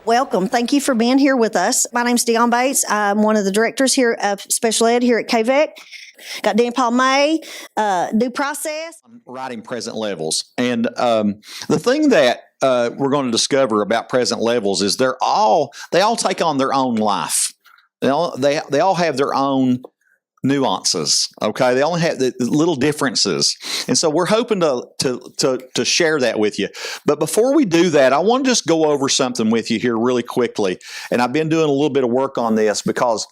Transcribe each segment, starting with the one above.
Welcome. Thank you for being here with us. My name's Deon Bates. I'm one of the directors here of special ed here at KVEC. Got Denny Paul May, due process. I'm writing present levels. And the thing that we're going to discover about present levels is they all take on their own life. They all have their own nuances. Okay, they only have the little differences, and so we're hoping to share that with you. But before we do that, I want to just go over something with you here really quickly. And I've been doing a little bit of work on this because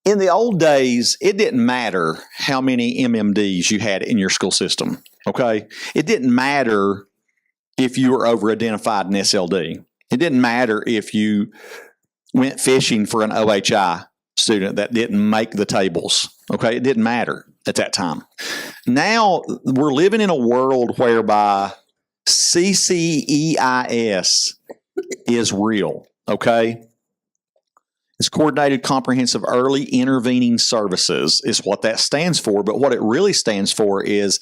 in the old days, it didn't matter how many MMDs you had in your school system. Okay, it didn't matter if you were over-identified in SLD. It didn't matter if you went fishing for an OHI student that didn't make the tables. Okay, it didn't matter at that time. Now we're living in a world whereby CCEIS is real. Okay, it's Coordinated Comprehensive Early Intervening Services is what that stands for. But what it really stands for is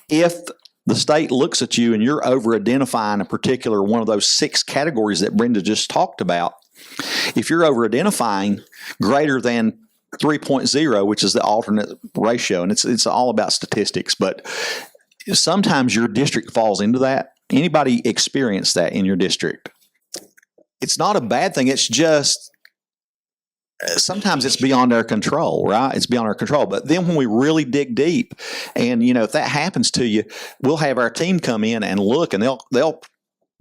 if the state looks at you and you're over-identifying a particular one of those 6 categories that Brenda just talked about, if you're over-identifying greater than 3.0, which is the alternate ratio, and it's all about statistics, but sometimes your district falls into that. Anybody experience that in your district? It's not a bad thing. It's just sometimes it's beyond our control, right? It's beyond our control. But then when we really dig deep, and if that happens to you, we'll have our team come in and look, and they'll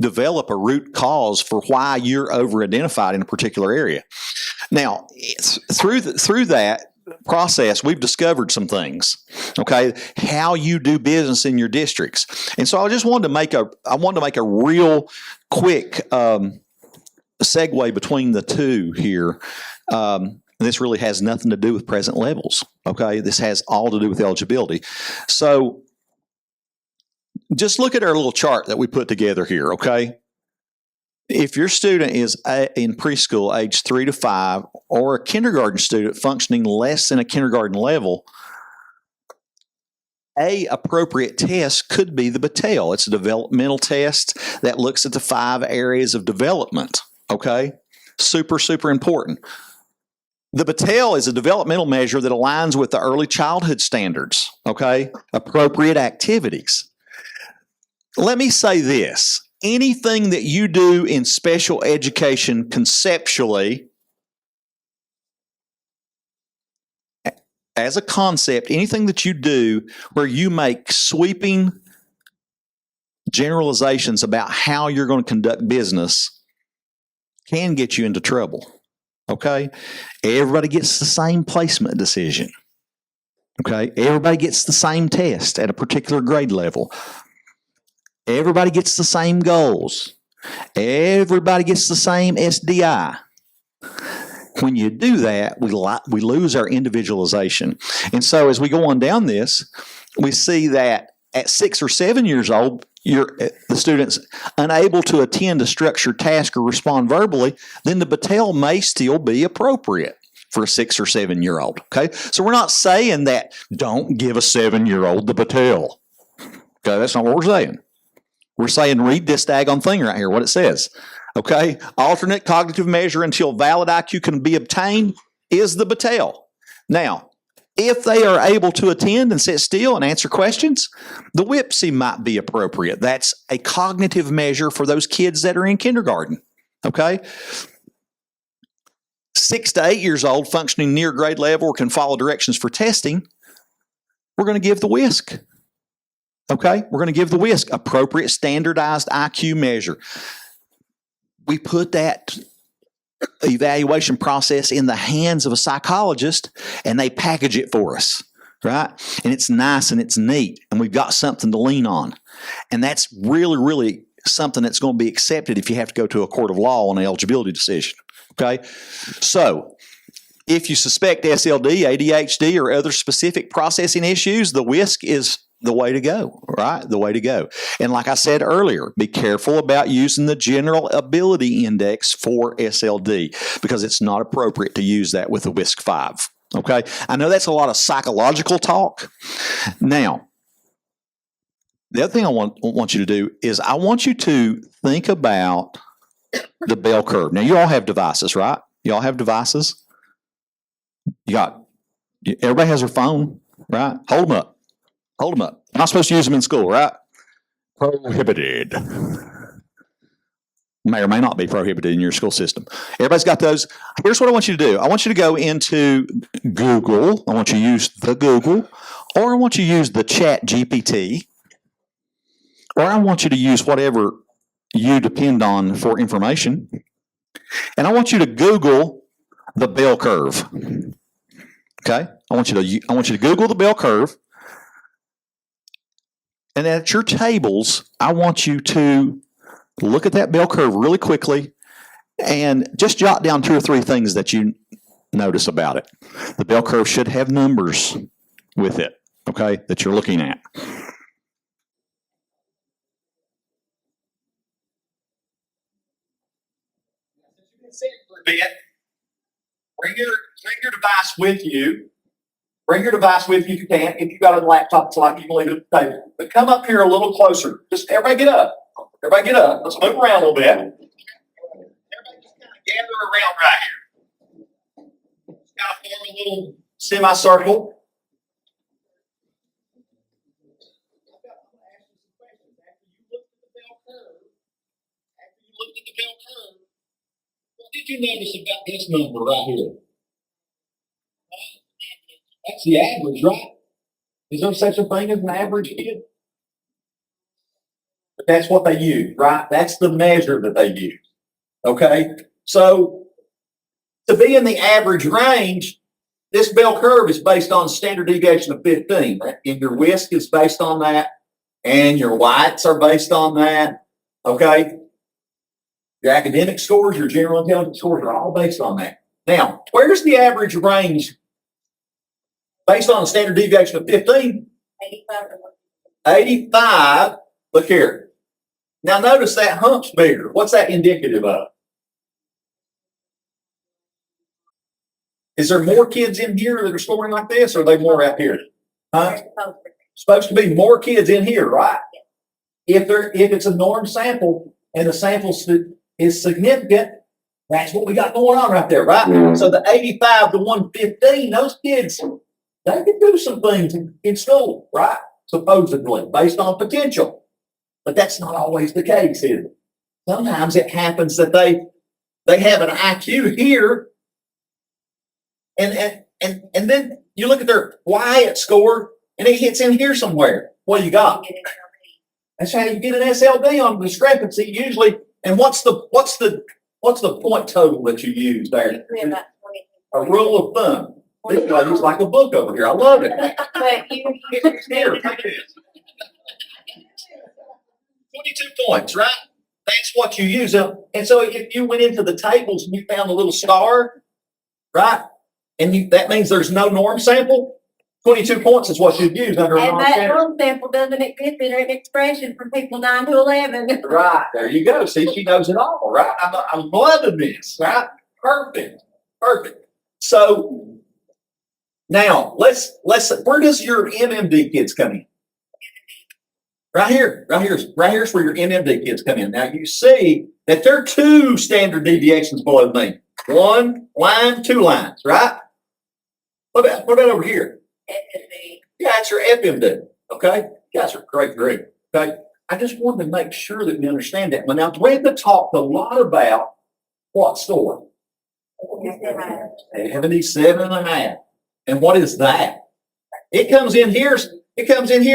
develop a root cause for why you're over-identified in a particular area. Now, through that process, we've discovered some things. Okay, how you do business in your districts, and so I just wanted to make a real quick segue between the two here. This really has nothing to do with present levels. Okay, this has all to do with eligibility. So just look at our little chart that we put together here, okay? If your student is in preschool age 3 to 5 or a kindergarten student functioning less than a kindergarten level, a appropriate test could be the Battelle. It's a developmental test that looks at the 5 areas of development, okay? Super, super important. The Battelle is a developmental measure that aligns with the early childhood standards, okay? Appropriate activities. Let me say this. Anything that you do in special education conceptually, as a concept, anything that you do where you make sweeping generalizations about how you're going to conduct business can get you into trouble. Okay? Everybody gets the same placement decision. Okay? Everybody gets the same test at a particular grade level. Everybody gets the same goals. Everybody gets the same SDI. When you do that, we lose our individualization. And so as we go on down this, we see that at 6 or 7 years old, the student's unable to attend a structured task or respond verbally, then the Battelle may still be appropriate for a 6 or 7 year old. Okay, so we're not saying that don't give a 7-year-old the Battelle. Okay, that's not what we're saying. We're saying read this daggone thing right here, what it says. Okay, alternate cognitive measure until valid IQ can be obtained is the Battelle. Now, if they are able to attend and sit still and answer questions, the WIPSI might be appropriate. That's a cognitive measure for those kids that are in kindergarten. Okay? 6 to 8 years old, functioning near grade level or can follow directions for testing, we're going to give the WISC. Okay? We're going to give the WISC, appropriate standardized IQ measure. We put that evaluation process in the hands of a psychologist and they package it for us, right? And it's nice and it's neat and we've got something to lean on. And that's really, really something that's going to be accepted if you have to go to a court of law on an eligibility decision, okay? So if you suspect SLD, ADHD, or other specific processing issues, the WISC is the way to go, right? The way to go. And like I said earlier, be careful about using the General Ability Index for SLD because it's not appropriate to use that with the WISC-5, okay? I know that's a lot of psychological talk. Now, The other thing I want you to do is I want you to think about the bell curve. Now, you all have devices, right? You all have devices. Everybody has their phone, right? Hold them up. Hold them up. You're not supposed to use them in school, right? Prohibited. May or may not be prohibited in your school system. Everybody's got those. Here's what I want you to do. I want you to go into Google. I want you to use the Google, or I want you to use the Chat GPT, or I want you to use whatever you depend on for information. And I want you to Google the bell curve. Okay? I want you to Google the bell curve. And at your tables, I want you to look at that bell curve really quickly and just jot down 2 or 3 things that you notice about it. The bell curve should have numbers with it, okay, that you're looking at. Bring your device with you. Bring your device with you if you can. If you got a laptop, it's like you can leave it at the table. But come up here a little closer. Just everybody get up. Everybody get up. Let's move around a little bit. Everybody just kind of gather around right here. Just kind of form a little semicircle. After you looked at the bell curve, what did you notice about this number right here? That's the average, right? Is there such a thing as an average kid? But that's what they use, right? That's the measure that they use. Okay? So to be in the average range, this bell curve is based on standard deviation of 15. And your whisk is based on that, and your whites are based on that. Okay? Your academic scores, your general intelligence scores are all based on that. Now, where's the average range based on a standard deviation of 15? 85. 85. Look here. Now notice that hump's bigger. What's that indicative of? Is there more kids in here that are scoring like this, or are they more out here? Huh? Supposed to be more kids in here, right? If it's a norm sample and the sample is significant, that's what we got going on right there, right? So the 85 to 115, those kids, they can do some things in school, right? Supposedly, based on potential. But that's not always the case, is it? Sometimes it happens that they have an IQ here, and then you look at their Wyatt score, and it hits in here somewhere. What do you got? That's how you get an SLD on discrepancy usually. And what's the point total that you use there? A rule of thumb. This lady's like a book over here. I love it. But you Here, take this. 22 points, right? That's what you use. And so if you went into the tables and you found a little star, right? And that means there's no norm sample. 22 points is what you'd use under a and norm that sample. norm sample doesn't exist in an expression from people 9 to 11. Right, there you go. See, she knows it all, right? I'm loving this, right? Perfect. So now let's where does your MMD kids come in? Right here's where your MMD kids come in. Now you see that there are 2 standard deviations below the mean. 1 line, 2 lines, right? What about over here? Yeah, it's your FMD. Okay, you guys are great group. Okay, I just wanted to make sure that we understand that. But now Brenda talked a lot about what score? 77.5. And what is that? It comes in here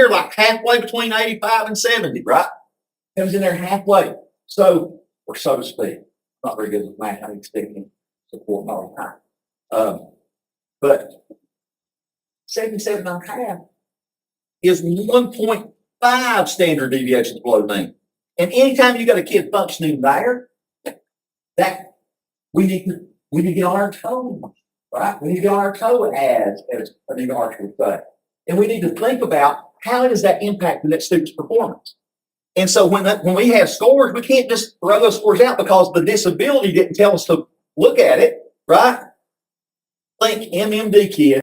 like halfway between 85 and 70, right? Comes in there halfway. So, or so to speak. Not very good with math. I need speaking support all the time. But 77.5 is 1.5 standard deviations below the mean. And anytime you got a kid functioning there, that we need to get on our toes, right? We need to get on our toe as an archer would say. And we need to think about how does that impact that student's performance. And so when we have scores, we can't just throw those scores out because the disability didn't tell us to look at it, right? Think MMD kid.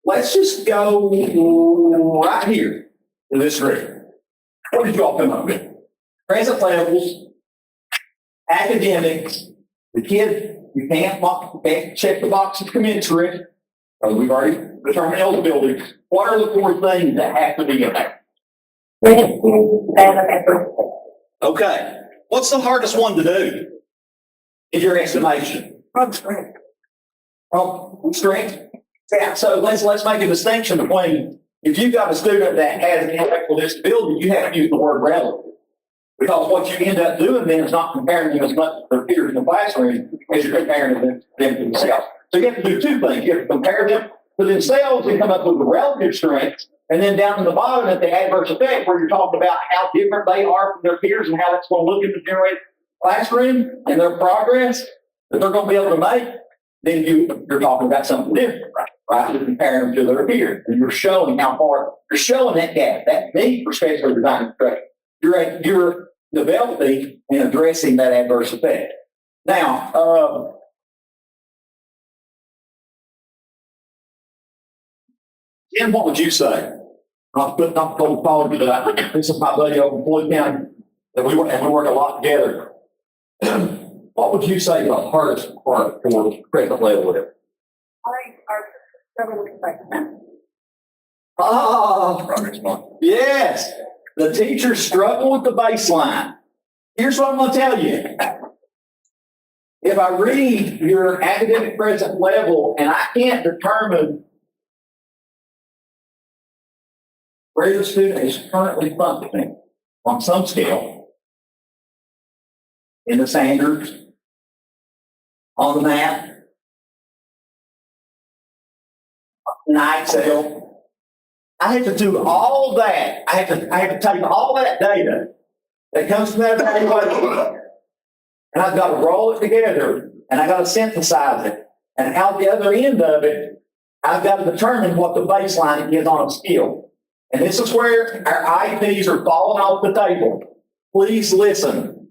Let's just go right here. to this group. What did you all come up with? Present levels, academics, the kid, you can't check the box of commensurate. We've already determined eligibility. What are the 4 things that have to be in there? Okay. What's the hardest one to do? In your estimation? Strength. Oh, strength. Yeah. So let's make a distinction between if you've got a student that has an intellectual disability, you have to use the word relative. Because what you end up doing then is not comparing them as much to their peers in the classroom as you're comparing them to themselves. So you have to do 2 things. You have to compare them to themselves and come up with the relative strengths. And then down in the bottom at the adverse effect, where you're talking about how different they are from their peers and how that's going to look in the generated classroom and their progress that they're going to be able to make, then you're talking about something different, right? You're comparing them to their peers. And you're showing how far, you're showing that gap, that need for special design instruction. You're developing and addressing that adverse effect. Now, Ken, what would you say? Not cold quality, but this is my buddy over in Floyd County, and we work a lot together. What would you say the hardest part for present level is? Yes. The teachers struggle with the baseline. Here's what I'm going to tell you. If I read your academic present level and I can't determine where the student is currently functioning on some scale, in the standards, on the map, in Excel, I have to do all that. I have to take all that data that comes from that evaluation, and I've got to roll it together, and I've got to synthesize it. And out the other end of it, I've got to determine what the baseline is on a skill. And this is where our IEPs are falling off the table. Please listen.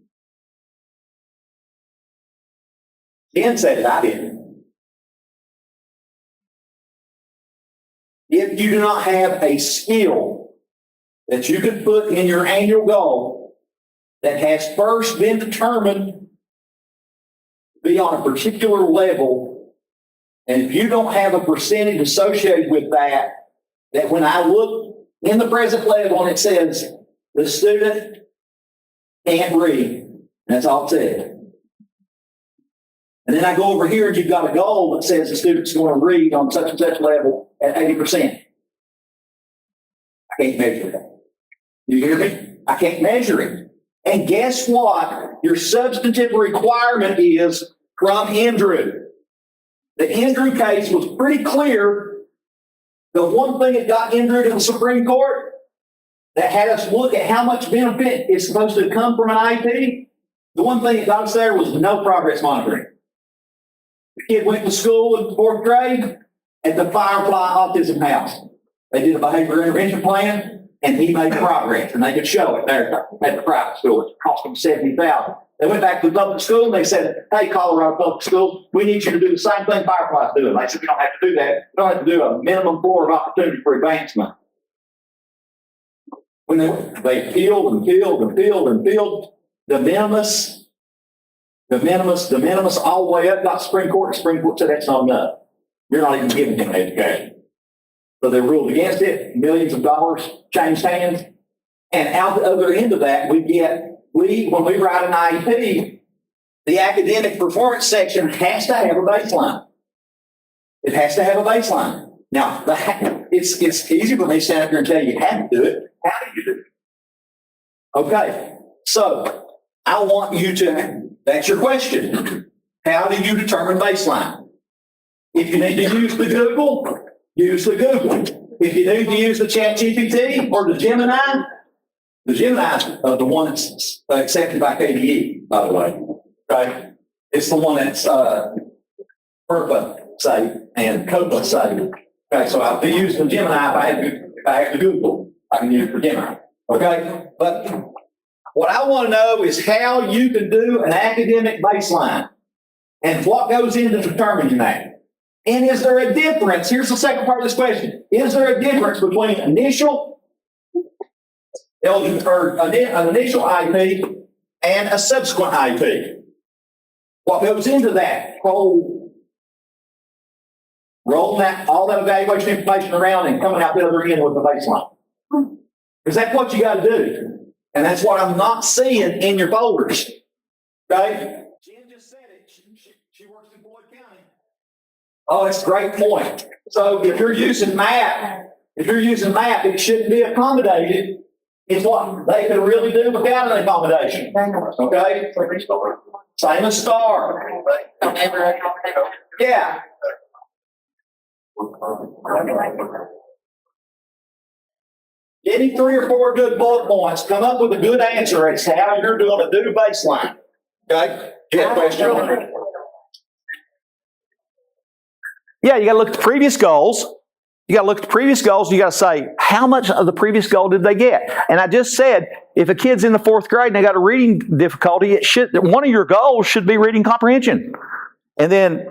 Ken said it, I didn't. If you do not have a skill that you can put in your annual goal that has first been determined to be on a particular level, and if you don't have a percentage associated with that, that when I look in the present level and it says the student can't read, that's all it says. And then I go over here and you've got a goal that says the student's going to read on such and such level at 80%. I can't measure that. You hear me? I can't measure it. And guess what? Your substantive requirement is from Andrew. The Andrew case was pretty clear. The one thing that got Andrew to the Supreme Court that had us look at how much benefit is supposed to come from an IEP, the one thing that got us there was no progress monitoring. The kid went to school in the 4th grade at the Firefly Autism House. They did a behavior intervention plan, and he made progress, and they could show it there at the private school. It cost them $70,000. They went back to the public school, and they said, "Hey, Colorado Public School, we need you to do the same thing Firefly's doing." They said, "We don't have to do that. We don't have to do a minimum floor of opportunity for advancement." When they peeled and peeled and peeled and peeled, the minimus all the way up, got Supreme Court, and Supreme Court said that's not enough. You're not even giving him education. So they ruled against it, millions of dollars changed hands. And out the other end of that, when we write an IEP, the academic performance section has to have a baseline. It has to have a baseline. Now, it's easy for me to stand up here and tell you how to do it. How do you do it? Okay, so I want you to, that's your question. How do you determine baseline? If you need to use the Google, use the Google. If you need to use the ChatGPT or the Gemini is the one that's accepted by KVE, by the way. Okay? It's the one that's FERPA safe and COPA safe. Okay, so I'll be using Gemini if I have to Google. I can use it for Gemini. Okay? But what I want to know is how you can do an academic baseline and what goes into determining that. And is there a difference? Here's the second part of this question. Is there a difference between initial or an initial IEP and a subsequent IEP. What goes into that whole rolling all that evaluation information around and coming out the other end with the baseline? Because that's what you got to do. And that's what I'm not seeing in your folders. Okay? Jen just said it. She works in Floyd County. Oh, that's a great point. So if you're using MAP, it shouldn't be accommodated. It's what they can really do without an accommodation. Okay? Same as STAR. Yeah. Give me 3 or 4 good bullet points. Come up with a good answer as to how you're doing a due baseline. Okay? You have a question? Yeah, you got to look at the previous goals. You got to look at the previous goals. You got to say, how much of the previous goal did they get? And I just said, if a kid's in the 4th grade and they got a reading difficulty, one of your goals should be reading comprehension. And then,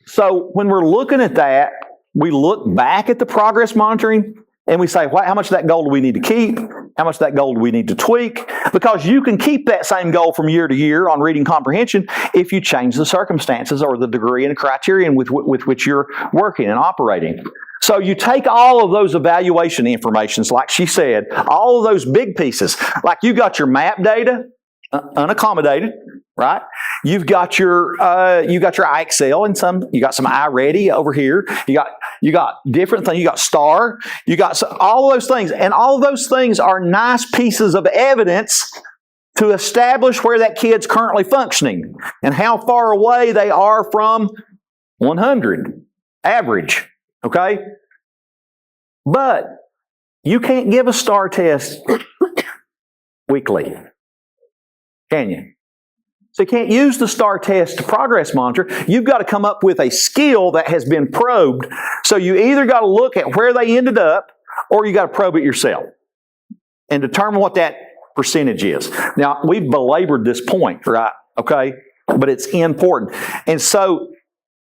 so when we're looking at that, we look back at the progress monitoring and we say, how much of that goal do we need to keep? How much of that goal do we need to tweak? Because you can keep that same goal from year to year on reading comprehension if you change the circumstances or the degree and the criterion with which you're working and operating. So you take all of those evaluation informations, like she said, all of those big pieces, like you got your MAP data, unaccommodated, right? You've got your IXL and you got some iReady over here. You got different things. You got STAR. You got all of those things, and all of those things are nice pieces of evidence to establish where that kid's currently functioning and how far away they are from 100 average. Okay, but you can't give a STAR test weekly, can you? So you can't use the STAR test to progress monitor. You've got to come up with a skill that has been probed. So you either got to look at where they ended up or you got to probe it yourself and determine what that percentage is. Now, we've belabored this point, right? Okay? But it's important. And so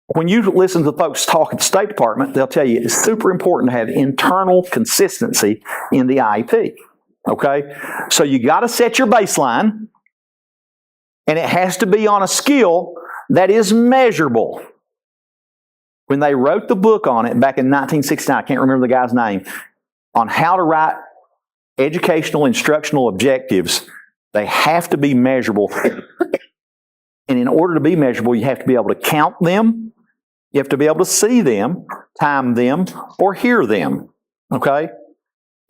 when you listen to the folks talk at the State Department, they'll tell you it's super important to have internal consistency in the IEP. Okay? So you got to set your baseline. And it has to be on a skill that is measurable. When they wrote the book on it back in 1969, I can't remember the guy's name, on how to write educational instructional objectives, they have to be measurable. And in order to be measurable, you have to be able to count them, you have to be able to see them, time them, or hear them. Okay?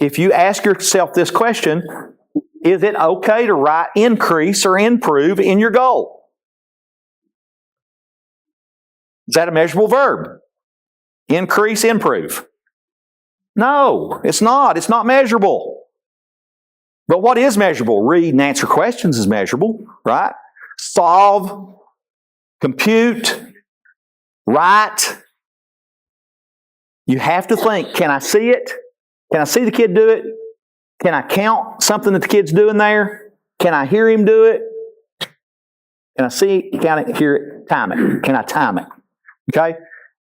If you ask yourself this question, is it okay to write increase or improve in your goal? Is that a measurable verb? Increase, improve. No, it's not. It's not measurable. But what is measurable? Read and answer questions is measurable, right? Solve, compute, write. You have to think, can I see it? Can I see the kid do it? Can I count something that the kid's doing there? Can I hear him do it? Can I see, can I hear it, time it? Can I time it? Okay?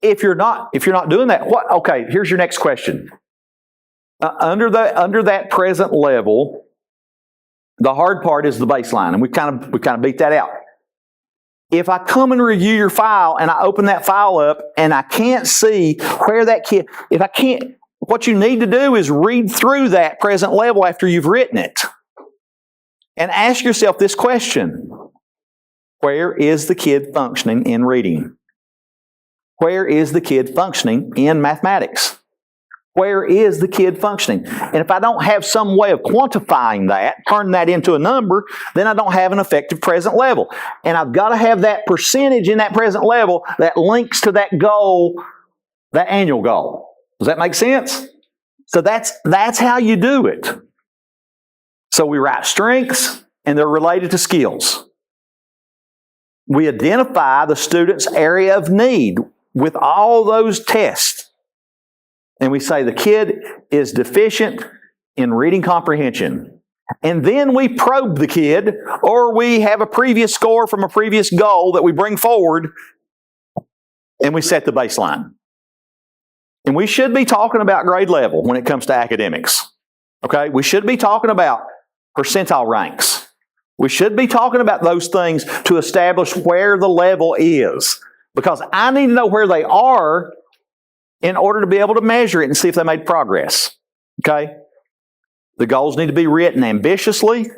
If you're not doing that, what? Okay, here's your next question. Under that present level, the hard part is the baseline, and we kind of beat that out. If I come and review your file and I open that file up and I can't see where that kid, what you need to do is read through that present level after you've written it and ask yourself this question. Where is the kid functioning in reading? Where is the kid functioning in mathematics? Where is the kid functioning? And if I don't have some way of quantifying that, turn that into a number, then I don't have an effective present level. And I've got to have that percentage in that present level that links to that goal, that annual goal. Does that make sense? So that's how you do it. So we write strengths, and they're related to skills. We identify the student's area of need with all those tests. And we say the kid is deficient in reading comprehension. And then we probe the kid, or we have a previous score from a previous goal that we bring forward, and we set the baseline. And we should be talking about grade level when it comes to academics. Okay? We should be talking about percentile ranks. We should be talking about those things to establish where the level is. Because I need to know where they are in order to be able to measure it and see if they made progress. Okay? The goals need to be written ambitiously,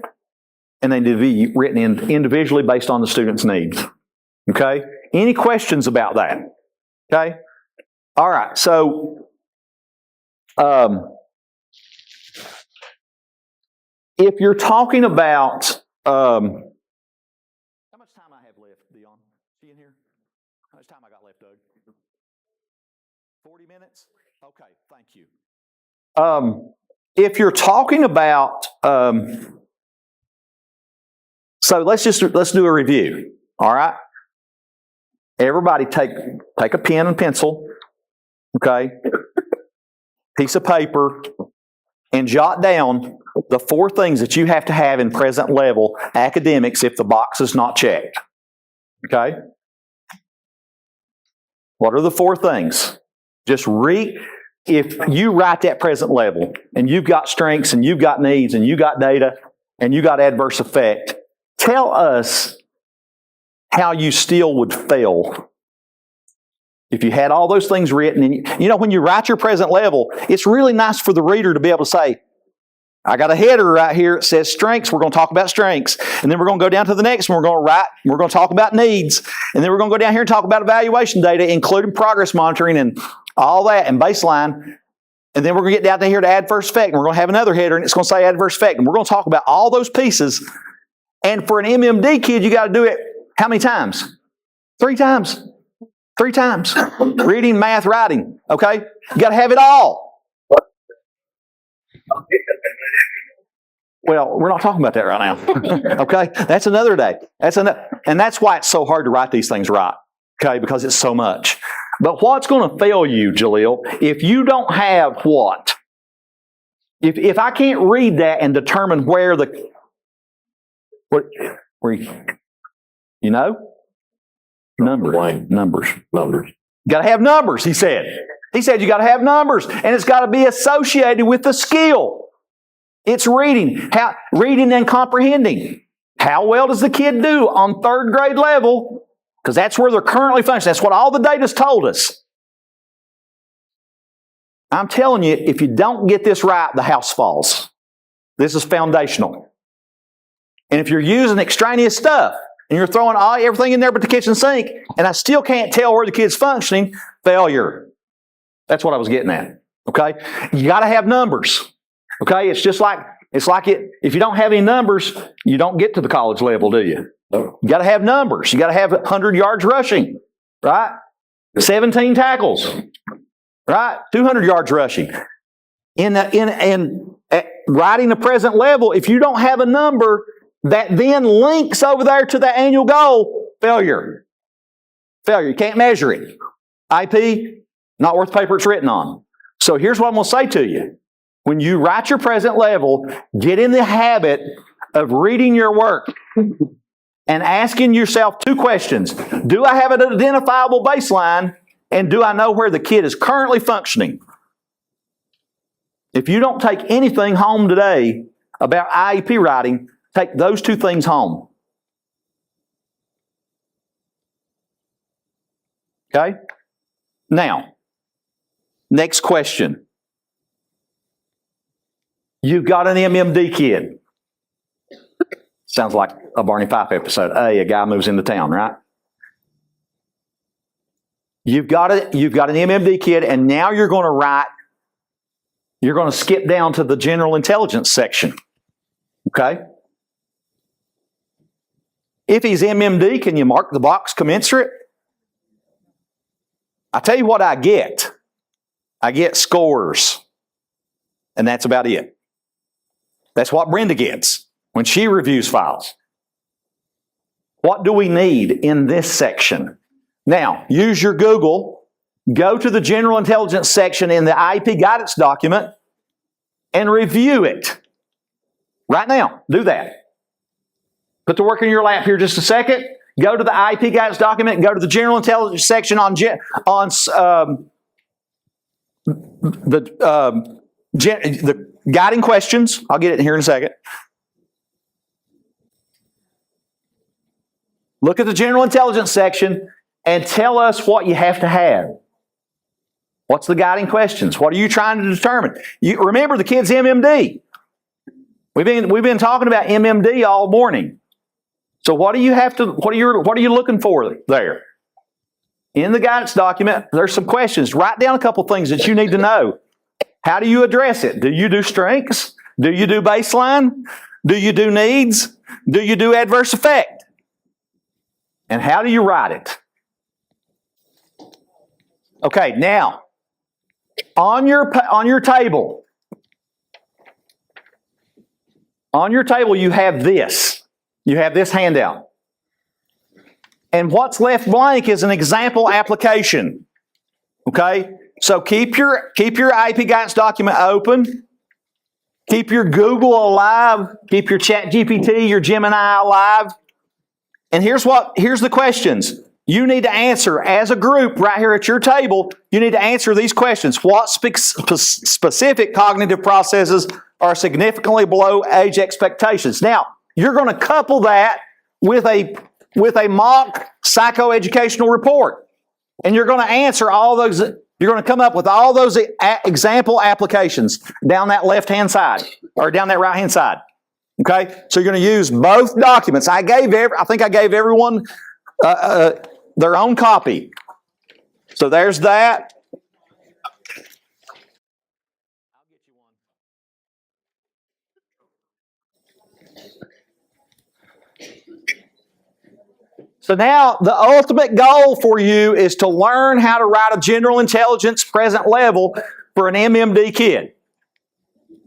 and they need to be written individually based on the student's needs. Okay? Any questions about that? Okay? All right, so if you're talking about how much time I have left, Dion? See in here? How much time I got left, Doug? 40 minutes? Okay, thank you. If you're talking about so let's do a review. All right? Everybody take a pen and pencil, okay? Piece of paper, and jot down the 4 things that you have to have in present level academics if the box is not checked. Okay? What are the 4 things? Just read. If you write that present level, and you've got strengths, and you've got needs, and you got data, and you got adverse effect, tell us how you still would fail if you had all those things written. And you know, when you write your present level, it's really nice for the reader to be able to say, I got a header right here. It says strengths. We're going to talk about strengths. And then we're going to go down to the next one. We're going to talk about needs. And then we're going to go down here and talk about evaluation data, including progress monitoring and all that, and baseline. And then we're going to get down to here to adverse effect. And we're going to have another header, and it's going to say adverse effect. And we're going to talk about all those pieces. And for an MMD kid, you got to do it how many times? 3 times. 3 times. Reading, math, writing. Okay? You got to have it all. Well, we're not talking about that right now. Okay? That's another day. And that's why it's so hard to write these things right. Okay? Because it's so much. But what's going to fail you, Jaleel, if you don't have what? If I can't read that and determine where you know? Numbers. You got to have numbers, he said. He said you got to have numbers, and it's got to be associated with the skill. It's reading. Reading and comprehending. How well does the kid do on 3rd grade level? Because that's where they're currently functioning. That's what all the data's told us. I'm telling you, if you don't get this right, the house falls. This is foundational. And if you're using extraneous stuff, and you're throwing everything in there but the kitchen sink, and I still can't tell where the kid's functioning, failure. That's what I was getting at. Okay? You got to have numbers. Okay? It's like if you don't have any numbers, you don't get to the college level, do you? No. You got to have numbers. You got to have 100 yards rushing, right? 17 tackles, right? 200 yards rushing. In writing the present level, if you don't have a number that then links over there to the annual goal, failure. Failure. You can't measure it. IP, not worth the paper it's written on. So here's what I'm going to say to you. When you write your present level, get in the habit of reading your work and asking yourself 2 questions. Do I have an identifiable baseline? And do I know where the kid is currently functioning? If you don't take anything home today about IEP writing, take those 2 things home. Okay? Now, next question. You've got an MMD kid. Sounds like a Barney Fife episode. A guy moves into town, right? You've got an MMD kid, and now you're going to skip down to the general intelligence section. Okay? If he's MMD, can you mark the box commensurate? I tell you what I get. I get scores. And that's about it. That's what Brenda gets when she reviews files. What do we need in this section? Now, use your Google. Go to the general intelligence section in the IEP guidance document and review it. Right now, do that. Put the work in your lap here just a second. Go to the IEP guidance document and go to the general intelligence section on the the guiding questions, I'll get it here in a second. Look at the general intelligence section and tell us what you have to have. What's the guiding questions? What are you trying to determine? You remember the kid's MMD. We've been talking about MMD all morning. So what are you looking for there? In the guidance document, there's some questions. Write down a couple things that you need to know. How do you address it? Do you do strengths? Do you do baseline? Do you do needs? Do you do adverse effect? And how do you write it? Okay, now, on your table, you have this. You have this handout. And what's left blank is an example application. Okay? So keep your IEP guidance document open. Keep your Google alive. Keep your ChatGPT, your Gemini alive. And here's the questions. You need to answer as a group right here at your table. You need to answer these questions. What specific cognitive processes are significantly below age expectations? Now, you're going to couple that with a mock psychoeducational report. And you're going to answer all those, you're going to come up with all those example applications down that left-hand side or down that right-hand side. Okay? So you're going to use both documents. I think I gave everyone their own copy. So there's that. So now the ultimate goal for you is to learn how to write a general intelligence present level for an MMD kid.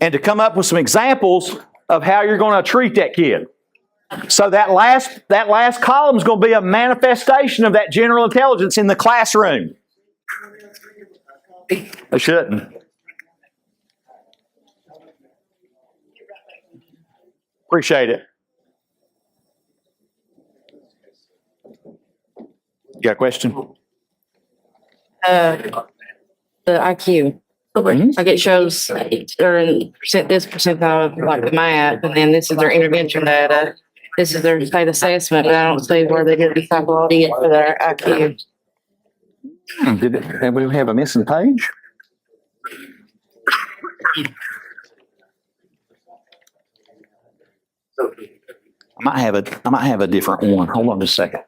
And to come up with some examples of how you're going to treat that kid. So that last column is going to be a manifestation of that general intelligence in the classroom. It shouldn't. Appreciate it. You got a question? The IQ. Like it shows this percentile of like the math, and then this is their intervention data. This is their state assessment, but I don't see where they get the psychology for their IQ. Did we have a missing page? I might have a different one. Hold on just a second.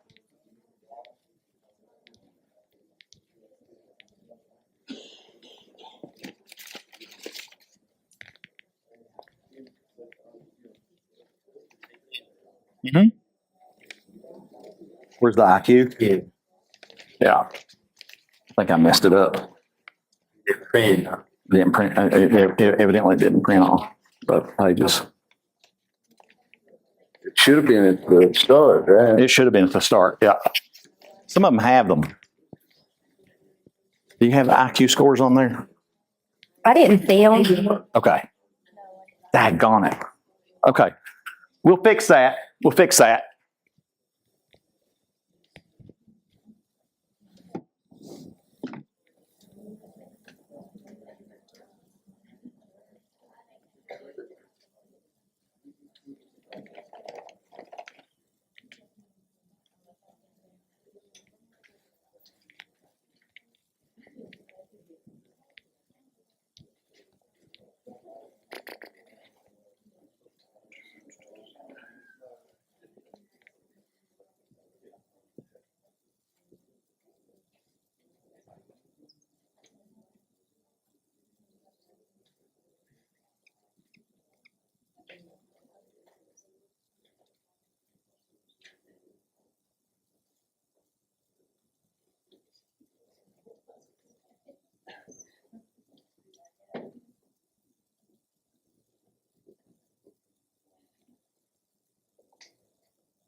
Mm-hmm. Where's the IQ? Yeah. I think I messed it up. Didn't print. Evidently didn't print on both pages. It should have been at the start, right? It should have been at the start. Yeah. Some of them have them. Do you have IQ scores on there? I didn't see them. Okay. Daggone it. Okay. We'll fix that. We'll fix that.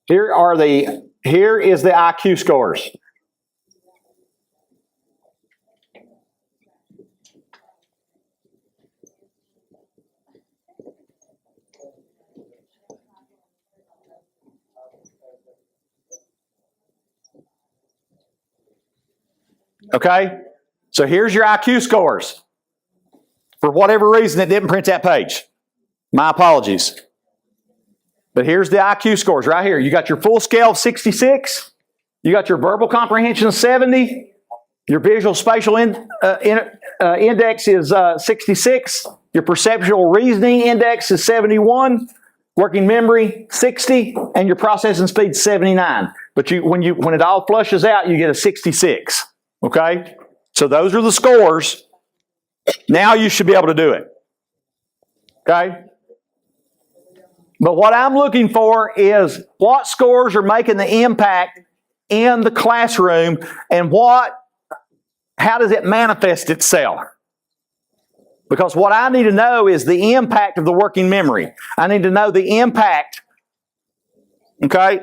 Here is the IQ scores. Okay? So here's your IQ scores. For whatever reason, it didn't print that page. My apologies. But here's the IQ scores right here. You got your full scale of 66. You got your verbal comprehension of 70. Your visual spatial index is 66. Your perceptual reasoning index is 71. Working memory 60, and your processing speed 79. But when it all flushes out, you get a 66. Okay? So those are the scores. Now you should be able to do it. Okay? But what I'm looking for is what scores are making the impact in the classroom, and how does it manifest itself? Because what I need to know is the impact of the working memory. I need to know the impact. Okay?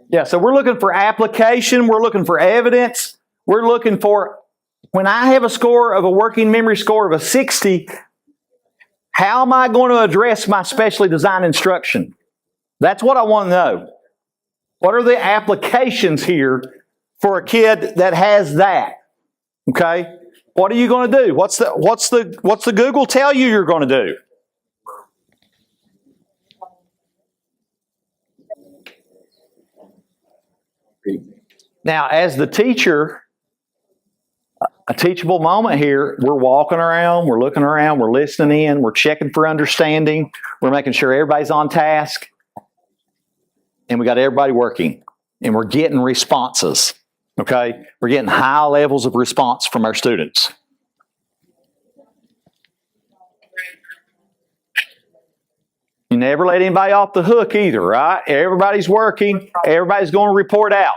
Yeah, so we're looking for application. We're looking for evidence. We're looking for, when I have a score of a working memory score of a 60, how am I going to address my specially designed instruction? That's what I want to know. What are the applications here for a kid that has that? Okay? What are you going to do? What's the Google tell you you're going to do? Now, as the teacher, a teachable moment here, we're walking around, we're looking around, we're listening in, we're checking for understanding, we're making sure everybody's on task. And we got everybody working, and we're getting responses, okay? We're getting high levels of response from our students. You never let anybody off the hook either, right? Everybody's working. Everybody's going to report out.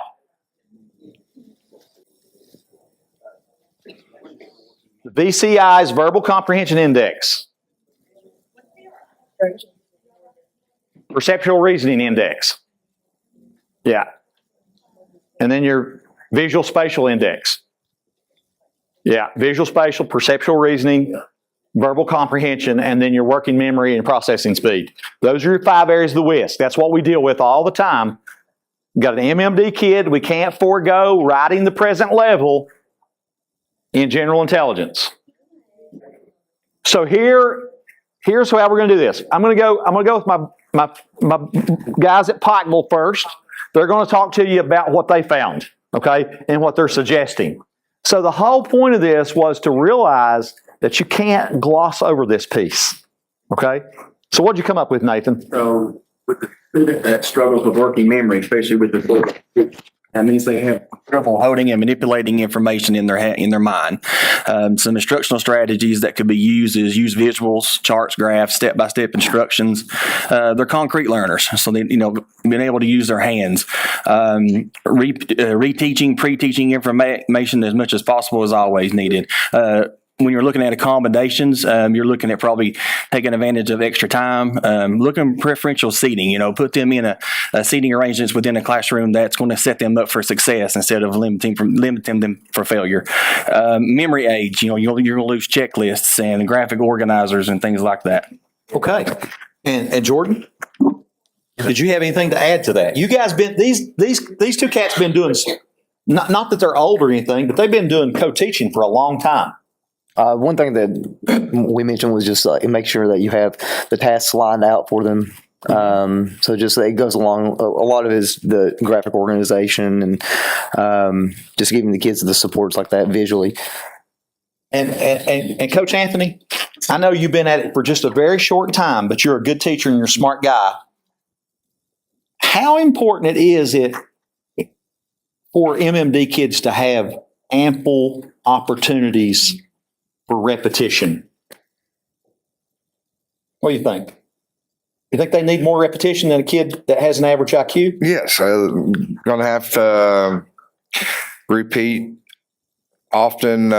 The VCI's Verbal Comprehension Index. Perceptual Reasoning Index. Yeah. And then your Visual Spatial Index. Yeah. Visual Spatial, Perceptual Reasoning, Verbal Comprehension, and then your working memory and processing speed. Those are your 5 areas of the WISC. That's what we deal with all the time. We've got an MMD kid. We can't forego writing the present level in general intelligence. So here's how we're going to do this. I'm going to go with my guys at Pikeville first. They're going to talk to you about what they found, okay, and what they're suggesting. So the whole point of this was to realize that you can't gloss over this piece, okay? So what did you come up with, Nathan? So with the student that struggles with working memory, especially with the that means they have trouble holding and manipulating information in their mind. Some instructional strategies that could be used is use visuals, charts, graphs, step-by-step instructions. They're concrete learners, so they, being able to use their hands. Reteaching, pre-teaching information as much as possible is always needed. When you're looking at accommodations, you're looking at probably taking advantage of extra time, looking at preferential seating, put them in a seating arrangements within a classroom that's going to set them up for success instead of limiting them for failure. Memory aids, you're going to lose checklists and graphic organizers and things like that. Okay. And Jordan, did you have anything to add to that? You guys these two cats been doing, not that they're old or anything, but they've been doing co-teaching for a long time. One thing that we mentioned was just make sure that you have the tasks lined out for them. So just it goes along. A lot of it is the graphic organization and just giving the kids the supports like that visually. And Coach Anthony, I know you've been at it for just a very short time, but you're a good teacher and you're a smart guy. How important is it for MMD kids to have ample opportunities for repetition? What do you think? You think they need more repetition than a kid that has an average IQ? Yes, I'm going to have to repeat often,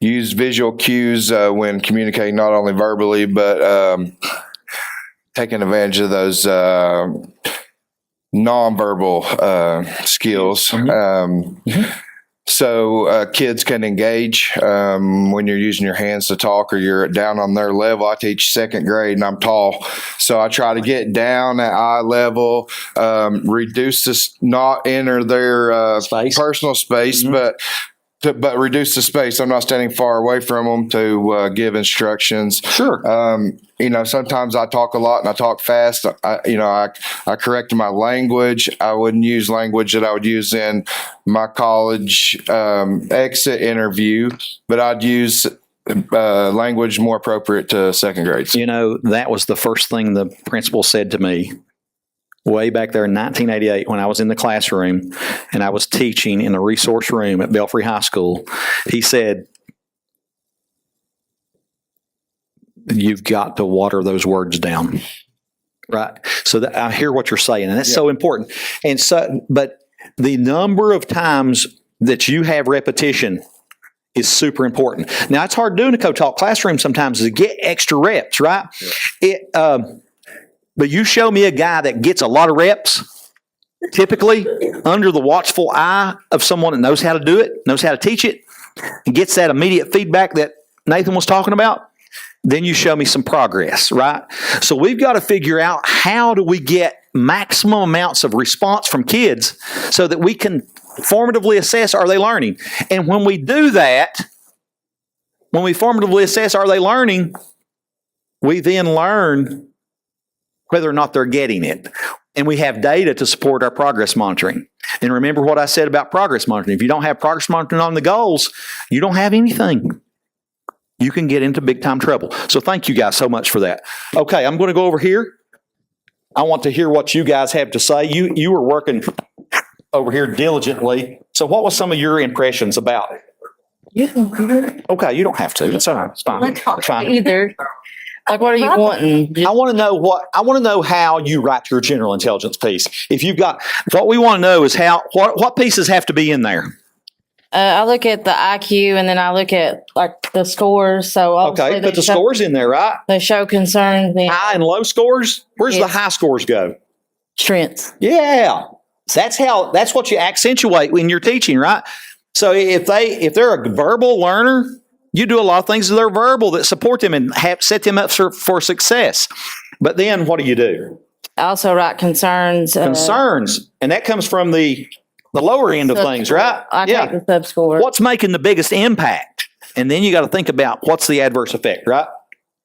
use visual cues when communicating, not only verbally, but taking advantage of those nonverbal skills. so kids can engage when you're using your hands to talk or you're down on their level. I teach second grade and I'm tall, so I try to get down at eye level, reduce this, not enter their personal space, but reduce the space. I'm not standing far away from them to give instructions. Sure. Sometimes I talk a lot and I talk fast. I correct my language. I wouldn't use language that I would use in my college exit interview, but I'd use language more appropriate to second grades. That was the first thing the principal said to me way back there in 1988 when I was in the classroom and I was teaching in the resource room at Belfry High School. He said, "You've got to water those words down." Right? So I hear what you're saying, and that's so important. And so, but the number of times that you have repetition is super important. Now, it's hard to do in a co-taught classroom sometimes to get extra reps, right? Yeah. But you show me a guy that gets a lot of reps, typically under the watchful eye of someone that knows how to do it, knows how to teach it, and gets that immediate feedback that Nathan was talking about, then you show me some progress, right? So we've got to figure out how do we get maximum amounts of response from kids so that we can formatively assess, are they learning? And when we do that, when we formatively assess, are they learning, we then learn whether or not they're getting it. And we have data to support our progress monitoring. And remember what I said about progress monitoring. If you don't have progress monitoring on the goals, you don't have anything. You can get into big time trouble. So thank you guys so much for that. Okay, I'm going to go over here. I want to hear what you guys have to say. You were working over here diligently. So what was some of your impressions about it? Okay, you don't have to. It's all right. It's fine. It's fine. Either. Like, what are you wanting? I want to know how you write your general intelligence piece. If you've got, what we want to know is what pieces have to be in there. I look at the IQ and then I look at like the scores. So okay, put the scores in there, right? They show concerns. High and low scores. Where's the high scores go? Strengths. Yeah, that's what you accentuate when you're teaching, right? So if they're a verbal learner, you do a lot of things that are verbal that support them and set them up for success. But then what do? I also write concerns. Concerns, and that comes from the lower end of things, right? I take the sub-score. What's making the biggest impact? And then you got to think about what's the adverse effect, right?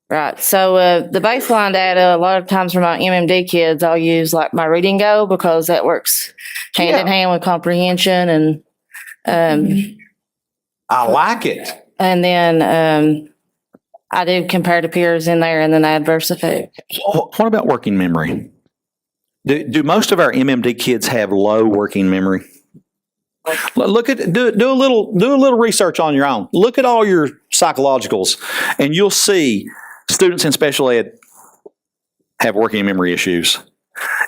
Right. So the baseline data, a lot of times for my MMD kids, I'll use like my reading go because that works hand in hand with comprehension. And I like it. And then I do comparative peers in there and then adverse effect. What about working memory? Do most of our MMD kids have low working memory? Look at do a little research on your own. Look at all your psychologicals, and you'll see students in special ed have working memory issues.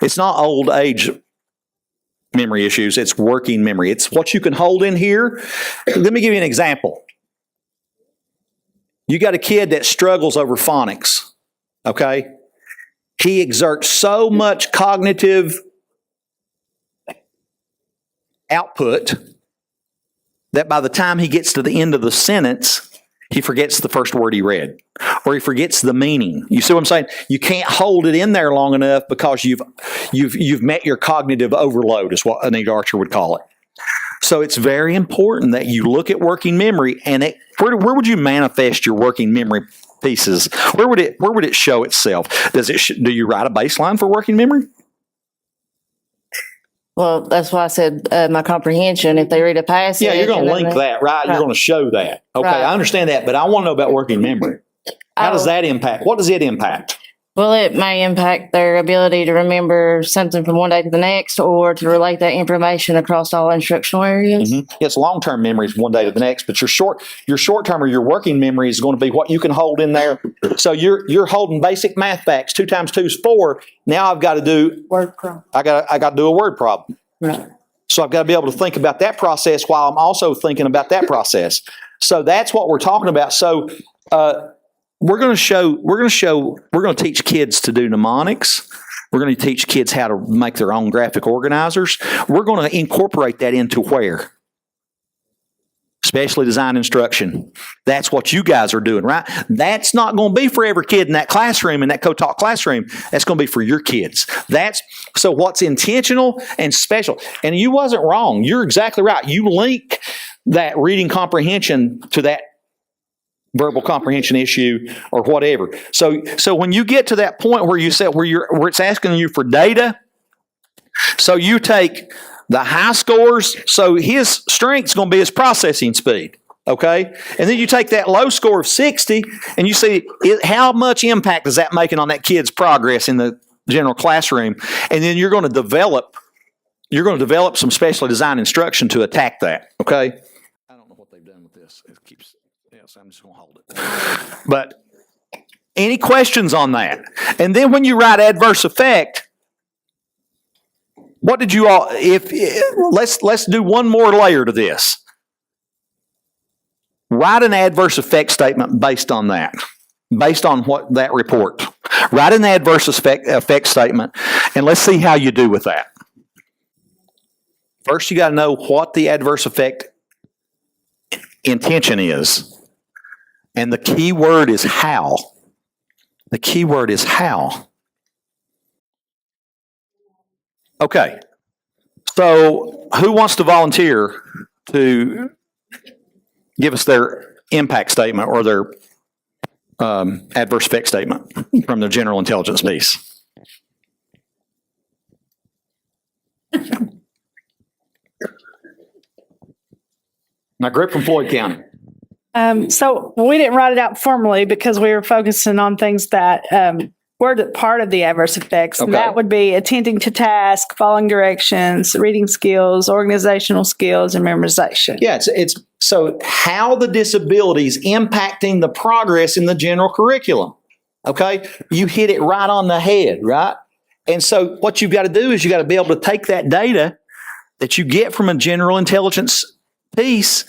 It's not old age memory issues. It's working memory. It's what you can hold in here. Let me give you an example. You got a kid that struggles over phonics. Okay, he exerts so much cognitive output that by the time he gets to the end of the sentence, he forgets the first word he read, or he forgets the meaning. You see what I'm saying? You can't hold it in there long enough because you've met your cognitive overload, is what Anita Archer would call it. So it's very important that you look at working memory, and where would you manifest your working memory pieces? Where would it show itself? Do you write a baseline for working memory? Well, that's why I said my comprehension. If they read a passage, yeah, you're going to link that, right? You're going to show that. Okay, right. I understand that, but I want to know about working memory. How does that impact? What does it impact? Well, it may impact their ability to remember something from one day to the next, or to relate that information across all instructional areas. Mm-hmm. Yes, long-term memory is one day to the next, but your short-term or your working memory is going to be what you can hold in there. So you're holding basic math facts. 2 times 2 is 4. Now I've got to do word problem. I got to do a word problem. Right. So I've got to be able to think about that process while I'm also thinking about that process. So that's what we're talking about. So we're going to teach kids to do mnemonics. We're going to teach kids how to make their own graphic organizers. We're going to incorporate that into where? Specially designed instruction. That's what you guys are doing, right? That's not going to be for every kid in that classroom, in that co-taught classroom. That's going to be for your kids. So what's intentional and special. And you wasn't wrong. You're exactly right. You link that reading comprehension to that verbal comprehension issue or whatever. So when you get to that point where you said where it's asking you for data, so you take the high scores, so his strength's going to be his processing speed, okay? And then you take that low score of 60 and you see how much impact is that making on that kid's progress in the general classroom, and then you're going to develop some specially designed instruction to attack that, okay? I don't know what they've done with this. It keeps, so I'm just going to hold it. But any questions on that? And then when you write adverse effect, what did you all, let's do one more layer to this. Write an adverse effect statement based on that, based on what that report. Write an adverse effect statement, and let's see how you do with that. First, you got to know what the adverse effect intention is. And the key word is how. The key word is how. Okay, so who wants to volunteer to give us their impact statement or their adverse effect statement from the general intelligence piece? My group from Floyd County. So we didn't write it out formally because we were focusing on things that were part of the adverse effects. Okay. And that would be attending to task, following directions, reading skills, organizational skills, and memorization. Yeah, it's so how the disability is impacting the progress in the general curriculum. Okay, you hit it right on the head, right? And so what you've got to do is you got to be able to take that data that you get from a general intelligence piece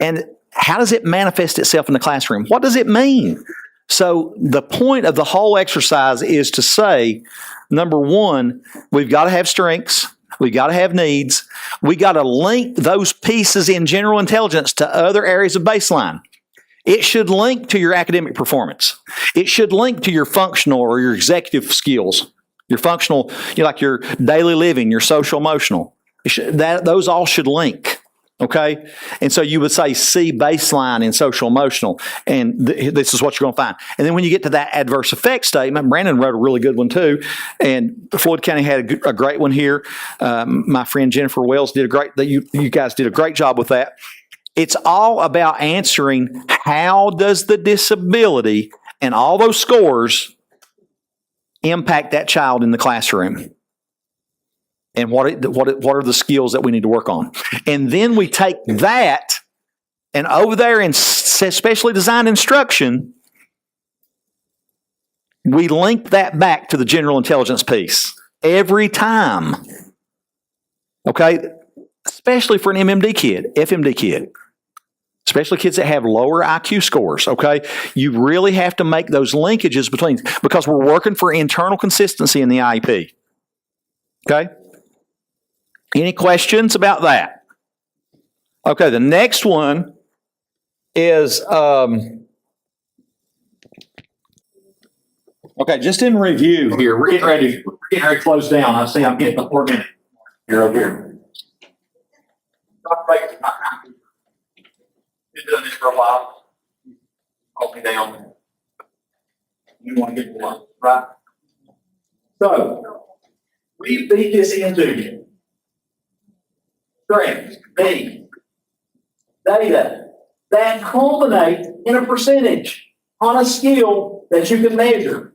and how does it manifest itself in the classroom? What does it mean? So the point of the whole exercise is to say, number one, we've got to have strengths. We've got to have needs. We got to link those pieces in general intelligence to other areas of baseline. It should link to your academic performance. It should link to your functional or your executive skills, your functional, like your daily living, your social emotional. Those all should link. Okay, and so you would say C baseline in social emotional, and this is what you're going to find. And then when you get to that adverse effect statement, Brandon wrote a really good one too, and Floyd County had a great one here. My friend Jennifer Wells did you guys did a great job with that. It's all about answering how does the disability and all those scores impact that child in the classroom. And what are the skills that we need to work on? And then we take that and over there in specially designed instruction, we link that back to the general intelligence piece every time. Okay? Especially for an MMD kid, FMD kid. Especially kids that have lower IQ scores, okay? You really have to make those linkages because we're working for internal consistency in the IEP. Okay? Any questions about that? Okay, the next one is, okay, just in review here, we're getting ready to close down. I see I'm getting the 4 minute here over here. Been doing this for a while. Hold me down. You want to get one, right? So, we beat this into you. Strength, need, data that culminate in a percentage on a skill that you can measure.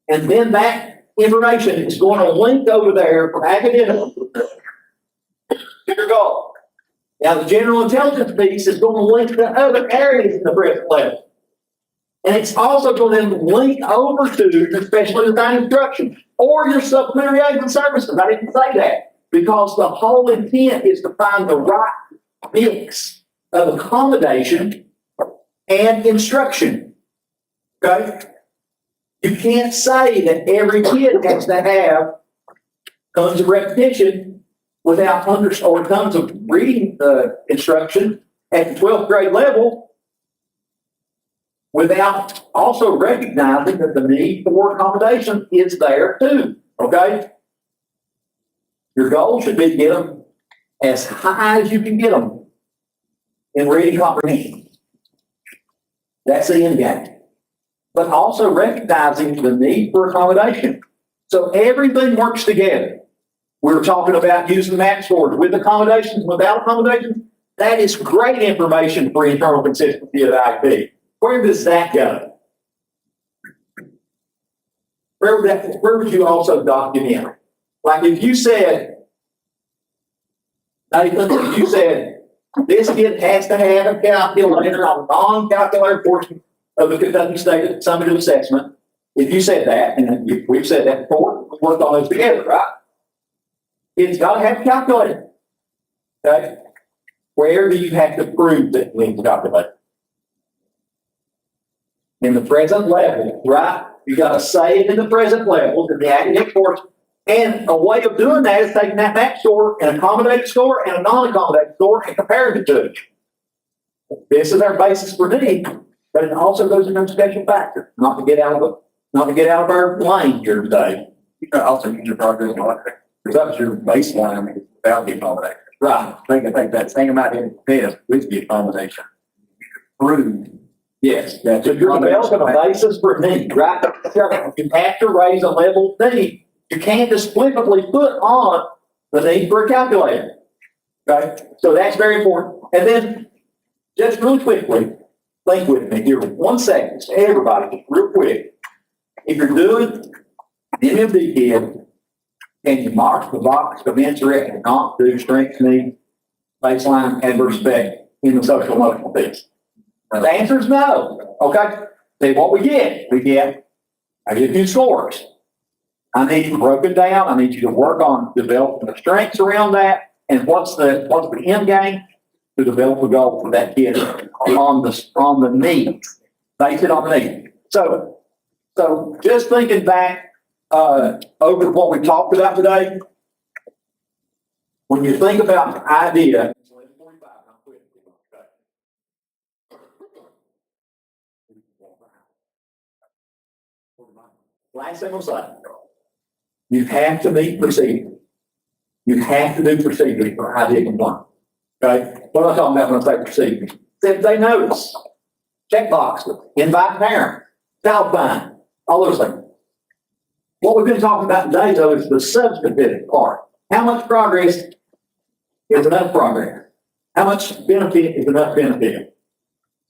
And then that information is going to link over there from academic to your goal. Now, the general intelligence piece is going to link to other areas in the present level. And it's also going to link over to your specially designed instruction or your supplementary aids and services. I didn't say that. Because the whole intent is to find the right mix of accommodation and instruction. Okay? You can't say that every kid has to have tons of repetition without or tons of reading instruction at the 12th grade level without also recognizing that the need for accommodation is there too, okay? Your goal should be to get them as high as you can get them in reading comprehension. That's the end game. But also recognizing the need for accommodation. So everything works together. We were talking about using MAP scores with accommodations, without accommodations. That is great information for internal consistency of the IEP. Where does that go? Where would you also document? Like if you said, Nathan, if you said, this kid has to have a calculator on the non-calculator portion of the Kentucky State Summative Assessment. If you said that, and we've said that before, we worked on those together, right? It's got to have a calculator. Okay? Where do you have to prove that it needs a calculator? In the present level, right? You got to say it in the present level, in the academic portion. And a way of doing that is taking that MAP score, an accommodated score, and a non-accommodated score, and comparing the two. This is our basis for need, but it also goes into special factor, not to get out of our lane here today. You can also use your progress monitor. That's your baseline without the accommodation. Right. I think that thing about in the test with the accommodation. Prove. Yes. That's if you're developing a basis for need, right? You have to raise a level of need. You can't just flippantly put on the need for a calculator. Okay? So that's very important. And then, just really quickly, think with me here, 1 second, everybody, real quick. If you're doing MMD kid, can you mark the box commensurate and not do strength, need, baseline, adverse effect in the social emotional piece? The answer is no. Okay? See what we get. I give you scores. I need you broken down. I need you to work on developing the strengths around that. And what's the end game? To develop a goal for that kid on the need. Base it on the need. So just thinking back over what we talked about today, when you think about the idea, last thing I'll say, you have to meet procedure. You have to do procedures for idea compliance. Okay? What am I talking about when I say procedures? If they notice, check boxes, invite parent, child find, all those things. What we've been talking about today, though, is the substantive part. How much progress is enough progress? How much benefit is enough benefit?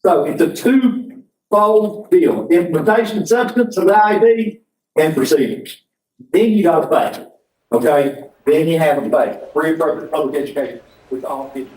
So it's a two-fold deal: implementation, substance of the IEP, and procedures. Then you got to pay. Okay? Then you have a pay. Free appropriate public education with all kids.